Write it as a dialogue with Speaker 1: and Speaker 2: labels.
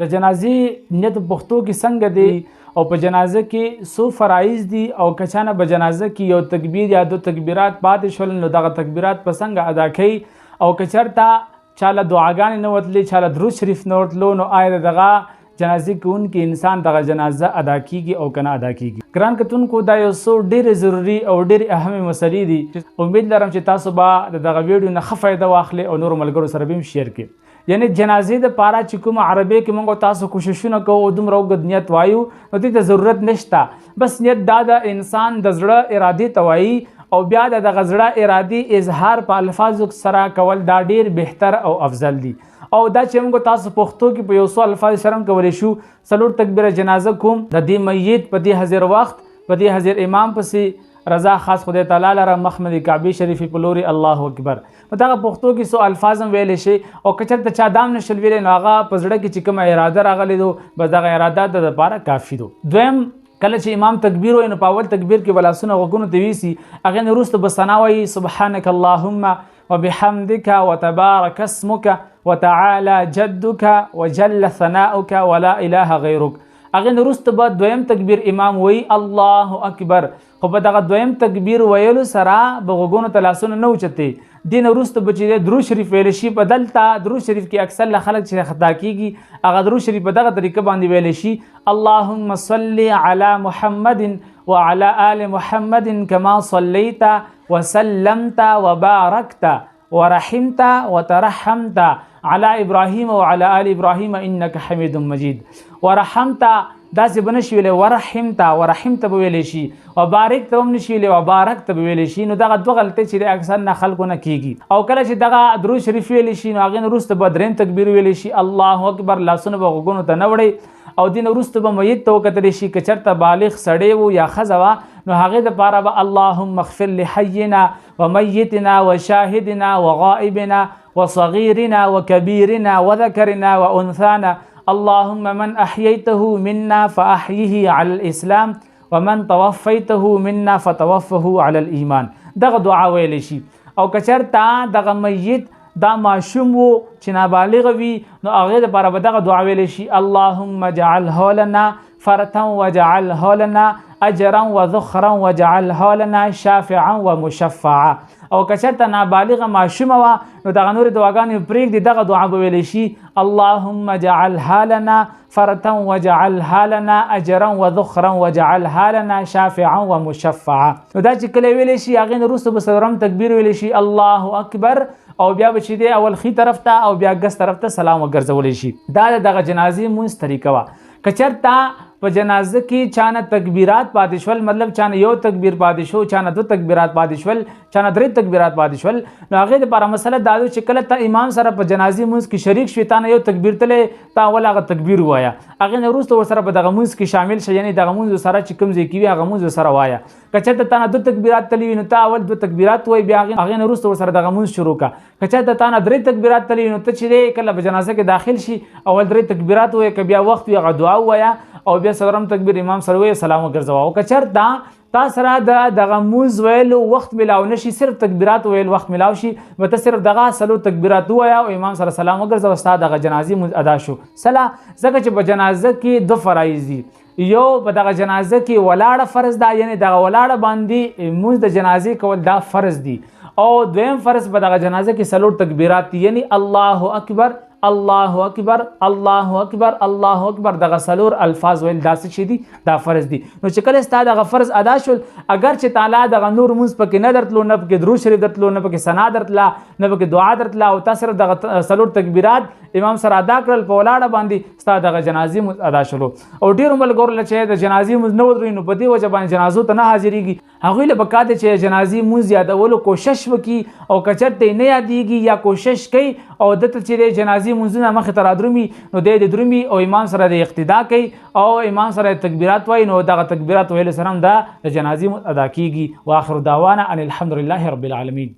Speaker 1: د جنازې نیت پښتو کې څنګه دی او په جنازه کې څو فرایض دي او کچانه په جنازه کې یو تکبیر یا دو تکبیرات پاتې شول نو دغه تکبیرات په څنګه ادا کوي او کچرته چاله دعاګانې نه وتلې چاله درود شریف نه ورتلو نو آیا دغه جنازې کوونکي انسان دغه جنازه ادا کیږي او کنه ادا کیږي ګران کتونکو دا یو څو ډېرې ضروري او ډېرې اهمې مسلې دي امید لرم چې تاسو به دغه ویډیو نه ښه فایده واخلئ او نورو ملګرو سره به هم شیر کړئ یعنی جنازې د پاره چې کوم عربی کې موږ تاسو کوششونه کوو دومره اوږد نیت وایو نو دې ته ضرورت نشته بس نیت دا د انسان د زړه ارادې ته وایي او بیا د دغه زړه ارادې اظهار په الفاظو سره کول دا ډیر بهتر او افضل دي او دا چې موږ تاسو پښتو کې په یو څو الفاظ سره هم کولی شو څلور تکبیره جنازه کوم د دې میت په دې حاضر وخت په دې حاضر امام پسې رضا خاص خدای تعالی لره مخمد کعبه شریفی په لوري الله اکبر په دغه پښتو کې سو الفاظ هم ویلی شي او کچرته چا دام نشل ویلی نو هغه په زړه کې چې کومه اراده راغلی دو بس دغه اراده د دپاره کافي دو دویم کله چې امام تکبیر وایي نو په اول تکبیر کې به لاسونه غوږونو ته ویسي هغې نه وروسته به ثنا وایي سبحانک اللهم وبحمدك وتبارك اسمك وتعالى جدك وجل ثناؤك ولا اله غيرك هغې نه وروسته به دویم تکبیر امام وایي الله اکبر خو په دغه دویم تکبیر ویلو سره به غوږونو ته لاسونه نه اوچتې دې نه وروسته به چې درود شریف ویلی شي په دلته درود شریف کې اکثر له خلک چې خطا کیږي هغه درود شریف په دغه طریقه باندې ویلی شي اللهم صل علی محمد وعلى آل محمد كما صليت وسلمت وباركت ورحمت وترحمت على إبراهيم وعلى آل إبراهيم إنك حميد مجيد ورحمت داسې به نشي ویلی ورحمت به ویلی شي وبارک ته هم نشي ویلی وبارک ته به ویلی شي نو دغه دوه غلطۍ چې د اکثر نه خلکو نه کیږي او کله چې دغه درود شریف ویلی شي نو هغې نه وروسته به دریم تکبیر ویلی شي الله اکبر لاسونه به غوږونو ته نه وړئ او دې نه وروسته به میت ته وکتلی شي که چېرته بالغ سړی و یا ښځه وه نو هغې دپاره به اللهم اغفر لحینا ومیتنا وشاهدنا وغائبنا وصغيرنا وكبيرنا وذكرنا وأنثانا اللهم من أحييته منا فأحيه على الإسلام ومن توفيته منا فتوفه على الإيمان دغه دعا ویلی شي او که چېرته دغه میت دا ماشوم و چې نابالغه وي نو هغې دپاره به دغه دعا ویلی شي اللهم اجعله لنا فرتا وجعله لنا اجرا وذخرا وجعلها لنا شافعا ومشفعا او که چېرته نابالغه ماشومه وه نو دغه نورې دعاګانې پرېږدي دغه دعا به ویلی شي اللهم اجعلها لنا فرتا وجعلها لنا اجرا وذخرا وجعلها لنا شافعا ومشفعا نو دا چې کله ویلی شي هغې نه وروسته به څلورم تکبیر ویلی شي الله اکبر او بیا به چې دی اول ښي طرف ته او بیا ګس طرف ته سلام وګرځولی شي دا د دغه جنازې مونځ طریقه وه که چېرته په جنازه کې چانه تکبیرات پاتې شول مطلب چانه یو تکبیر پاتې شو چانه دو تکبیرات پاتې شول چانه درې تکبیرات پاتې شول نو هغې دپاره مسله دا ده چې کله ته امام سره په جنازې مونځ کې شریک شوې تا نه یو تکبیر تللی تا اول هغه تکبیر ووایه هغې نه وروسته ورسره په دغه مونځ کې شامل شه یعنې دغه مونځ سره چې کوم ځای کې وي هغه مونځ سره وایه که چېرته تا نه دو تکبیرات تللي وي نو تا اول دو تکبیرات وایي بیا هغې نه وروسته ورسره دغه مونځ شروع کړه که چېرته تا نه درې تکبیرات تللي وي نو ته چې دی کله په جنازه کې داخل شي اول درې تکبیرات ووایه که بیا وخت وي هغه دعا ووایه او بیا څلورم تکبیر امام سره وایي سلام وګرځوه او که چېرته تا سره دغه مونځ ویلو وخت میلاو نشي صرف تکبیرات ویل وخت میلاو شي به ته صرف دغه څلور تکبیرات ووایه او امام سره سلام وګرځوه ستا دغه جنازې مونځ ادا شو سله ځکه چې په جنازه کې دو فرایض دي یو په دغه جنازه کې ولاړه فرض ده یعنی دغه ولاړه باندې مونځ د جنازې کول دا فرض دي او دویم فرض په دغه جنازه کې څلور تکبیرات دي یعنی الله اکبر الله اکبر الله اکبر الله اکبر دغه څلور الفاظ ویل دا څه شي دي دا فرض دي نو چې کله ستا دغه فرض ادا شول اگر چې تعالی دغه نور مونځ پکې نه درتلو نه پکې درود شریف درتلو نه پکې ثنا درتله نه پکې دعا درتله او تا صرف دغه څلور تکبیرات امام سره ادا کړل په ولاړه باندې ستا دغه جنازې مونځ ادا شلو او ډېرو ملګرو له چې د جنازې مونځ نه ودروي نو په دې وجه باندې جنازو ته نه حاضرېږي هغوی له پکار دی چې جنازې مونځ یادولو کوشش وکړي او که چېرته یې نه یادېږي یا کوشش کوي او دته چې دی جنازې مونځونه مخې ته رادرومي نو دی د درومي او امام سره د اقتدا کوي او امام سره تکبیرات وایي نو دغه تکبیرات ویلو سره هم دا د جنازې ادا کیږي واخر دعوانا ان الحمد لله رب العالمین